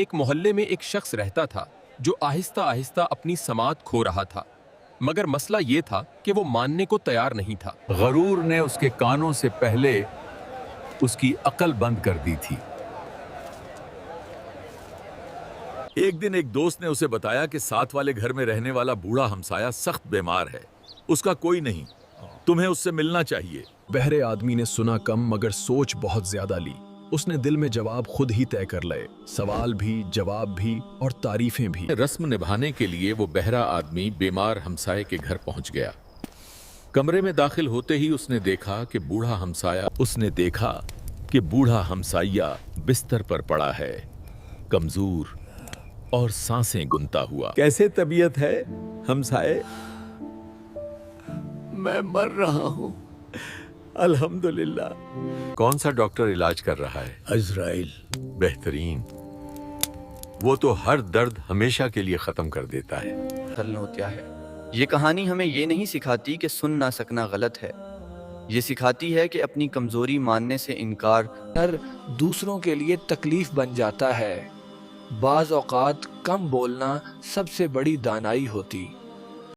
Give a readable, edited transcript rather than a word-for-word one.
ایک محلے میں ایک شخص رہتا تھا جو آہستہ آہستہ اپنی سماعت کھو رہا تھا، مگر مسئلہ یہ تھا کہ وہ ماننے کو تیار نہیں تھا۔ غرور نے اس کے کانوں سے پہلے اس کی عقل بند کر دی تھی۔ ایک دن ایک دوست نے اسے بتایا کہ ساتھ والے گھر میں رہنے والا بوڑھا ہمسایہ سخت بیمار ہے، اس کا کوئی نہیں، تمہیں اس سے ملنا چاہیے۔ بہرے آدمی نے سنا کم مگر سوچ بہت زیادہ لی۔ اس نے دل میں جواب خود ہی طے کر لے، سوال بھی، جواب بھی اور تعریفیں بھی۔ رسم نبھانے کے لیے وہ بہرا آدمی بیمار ہمسائے کے گھر پہنچ گیا۔ کمرے میں داخل ہوتے ہی اس نے دیکھا کہ بوڑھا ہمسایہ بستر پر پڑا ہے، کمزور اور سانسیں گنتا ہوا۔ کیسے طبیعت ہے ہمسائے؟ میں مر رہا ہوں، الحمدللہ۔ کون سا ڈاکٹر علاج کر رہا ہے؟ عزرائیل۔ بہترین، وہ تو ہر درد ہمیشہ کے لیے ختم کر دیتا ہے۔ ہوتا ہے۔ یہ کہانی ہمیں یہ نہیں سکھاتی کہ سن نہ سکنا غلط ہے، یہ سکھاتی ہے کہ اپنی کمزوری ماننے سے انکار دوسروں کے لیے تکلیف بن جاتا ہے۔ بعض اوقات کم بولنا سب سے بڑی دانائی ہوتی۔